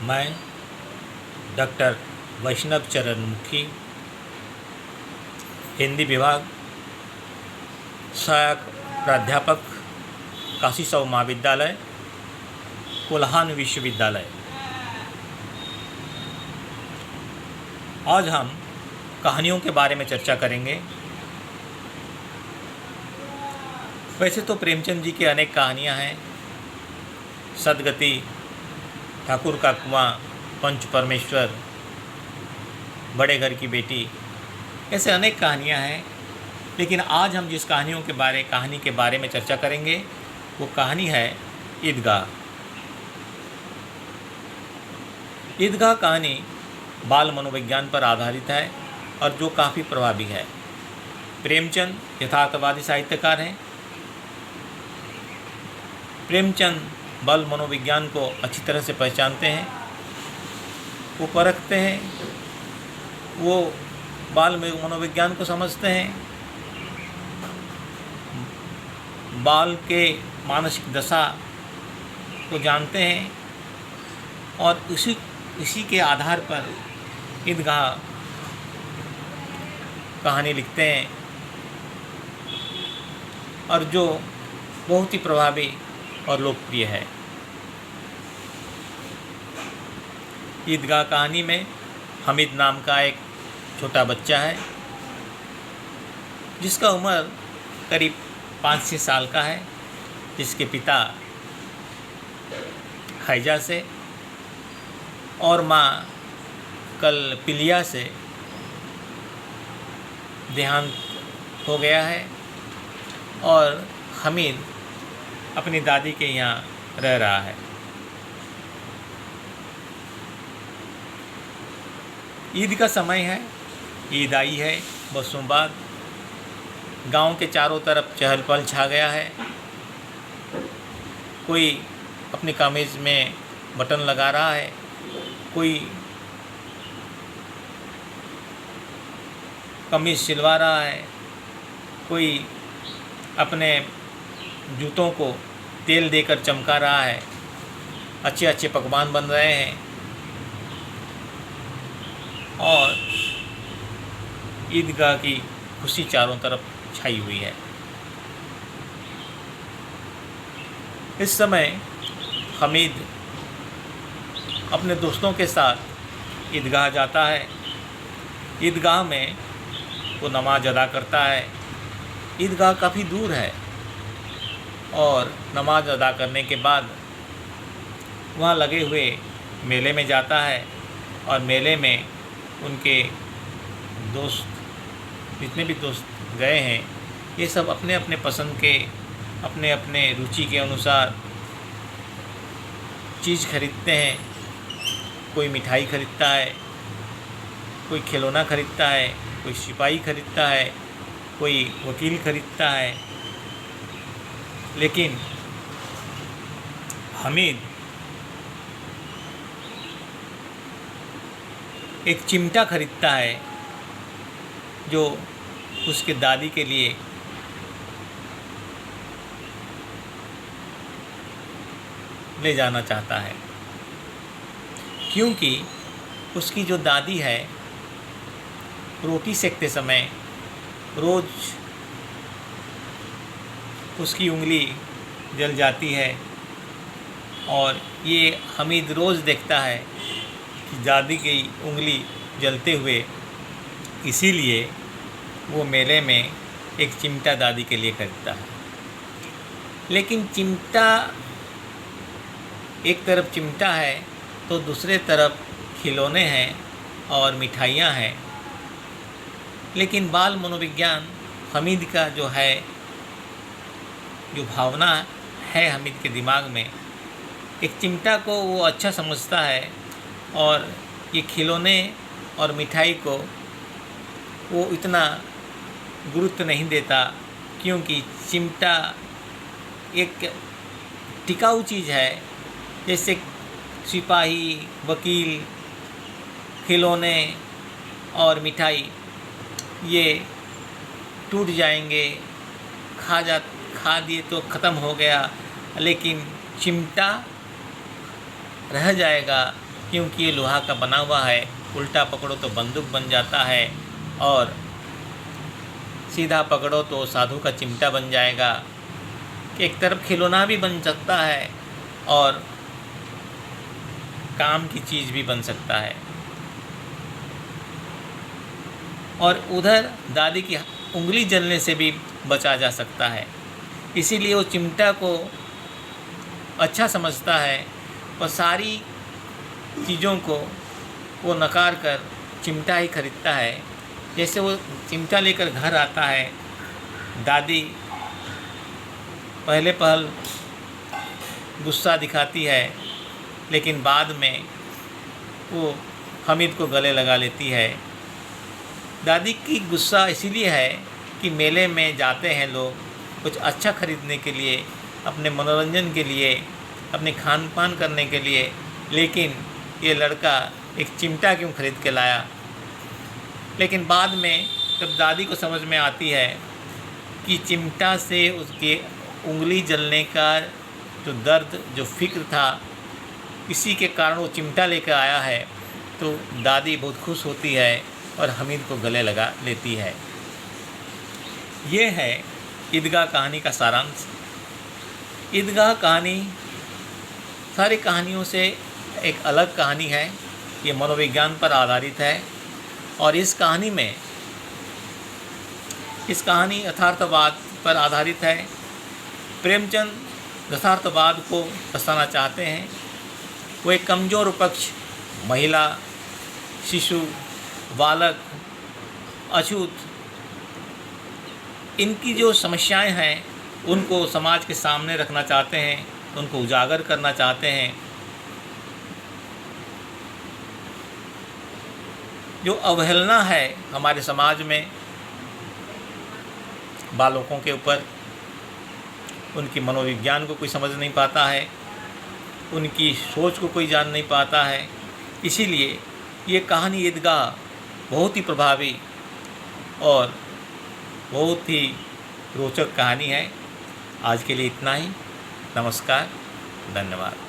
मैं डॉक्टर वैष्णव चरण मुखी, हिंदी विभाग, सहायक प्राध्यापक, काशी शव महाविद्यालय, कोल्हान विश्वविद्यालय। आज हम कहानियों के बारे में चर्चा करेंगे। वैसे तो प्रेमचंद जी की अनेक कहानियां हैं। सदगति, ठाकुर का कुआं, पंच परमेश्वर, बड़े घर की बेटी, ऐसे अनेक कहानियां हैं। लेकिन आज हम जिस कहानी के बारे में चर्चा करेंगे वो कहानी है ईदगाह। ईदगाह कहानी बाल मनोविज्ञान पर आधारित है और जो काफ़ी प्रभावी है। प्रेमचंद यथार्थवादी साहित्यकार हैं। प्रेमचंद बाल मनोविज्ञान को अच्छी तरह से पहचानते हैं, वो परखते हैं, वो बाल मनोविज्ञान को समझते हैं, बाल के मानसिक दशा को जानते हैं और इसी के आधार पर ईदगाह कहानी लिखते हैं और जो बहुत ही प्रभावी और लोकप्रिय है। ईदगाह कहानी में हमीद नाम का एक छोटा बच्चा है जिसका उम्र करीब 5-6 साल का है, जिसके पिता हैजा से और माँ कल पिलिया से देहांत हो गया है और हमीद अपनी दादी के यहाँ रह रहा है। ईद का समय है, ईद आई है बरसों बाद। गांव के चारों तरफ चहल पहल छा गया है। कोई अपनी कमीज़ में बटन लगा रहा है, कोई कमीज़ सिलवा रहा है, कोई अपने जूतों को तेल देकर चमका रहा है। अच्छे अच्छे पकवान बन रहे हैं और ईदगाह की खुशी चारों तरफ छाई हुई है। इस समय हमीद अपने दोस्तों के साथ ईदगाह जाता है। ईदगाह में वो नमाज अदा करता है। ईदगाह काफ़ी दूर है और नमाज अदा करने के बाद वहाँ लगे हुए मेले में जाता है और मेले में उनके दोस्त, जितने भी दोस्त गए हैं, ये सब अपने अपने पसंद के, अपने अपने रुचि के अनुसार चीज़ खरीदते हैं। कोई मिठाई खरीदता है, कोई खिलौना खरीदता है, कोई सिपाही खरीदता है, कोई वकील खरीदता है। लेकिन हमीद एक चिमटा खरीदता है जो उसके दादी के लिए ले जाना चाहता है, क्योंकि उसकी जो दादी है रोटी सेकते समय रोज़ उसकी उंगली जल जाती है और ये हमीद रोज़ देखता है कि दादी की उंगली जलते हुए, इसीलिए वो मेले में एक चिमटा दादी के लिए खरीदता है। लेकिन चिमटा, एक तरफ चिमटा है तो दूसरे तरफ खिलौने हैं और मिठाइयाँ हैं। लेकिन बाल मनोविज्ञान हमीद का जो है, जो भावना है हमीद के दिमाग में, एक चिमटा को वो अच्छा समझता है और ये खिलौने और मिठाई को वो इतना गुरुत्व नहीं देता, क्योंकि चिमटा एक टिकाऊ चीज़ है। जैसे सिपाही, वकील, खिलौने और मिठाई ये टूट जाएंगे, खा दिए तो ख़त्म हो गया, लेकिन चिमटा रह जाएगा क्योंकि ये लोहा का बना हुआ है, उल्टा पकड़ो तो बंदूक बन जाता है और सीधा पकड़ो तो साधु का चिमटा बन जाएगा। एक तरफ खिलौना भी बन सकता है और काम की चीज़ भी बन सकता है। और उधर दादी की उंगली जलने से भी बचा जा सकता है, इसीलिए वो चिमटा को अच्छा समझता है और सारी चीज़ों को वो नकार कर चिमटा ही खरीदता है। जैसे वो चिमटा लेकर घर आता है, दादी पहले पहल गुस्सा दिखाती है, लेकिन बाद में वो हामिद को गले लगा लेती है। दादी की गुस्सा इसीलिए है कि मेले में जाते हैं लोग कुछ अच्छा खरीदने के लिए, अपने मनोरंजन के लिए, अपने खान पान करने के लिए, लेकिन ये लड़का एक चिमटा क्यों खरीद के लाया। लेकिन बाद में जब दादी को समझ में आती है कि चिमटा से उसके उंगली जलने का जो दर्द, जो फिक्र था, इसी के कारण वो चिमटा लेकर आया है, तो दादी बहुत खुश होती है और हामिद को गले लगा लेती है। ये है ईदगाह कहानी का सारांश। ईदगाह कहानी सारी कहानियों से एक अलग कहानी है। ये मनोविज्ञान पर आधारित है और इस कहानी यथार्थवाद पर आधारित है। प्रेमचंद यथार्थवाद को दर्शाना चाहते हैं। वो एक कमज़ोर पक्ष, महिला, शिशु, बालक, अछूत, इनकी जो समस्याएं हैं उनको समाज के सामने रखना चाहते हैं, उनको उजागर करना चाहते हैं। जो अवहेलना है हमारे समाज में बालकों के ऊपर, उनकी मनोविज्ञान को कोई समझ नहीं पाता है, उनकी सोच को कोई जान नहीं पाता है। इसीलिए ये कहानी ईदगाह बहुत ही प्रभावी और बहुत ही रोचक कहानी है। आज के लिए इतना ही। नमस्कार, धन्यवाद।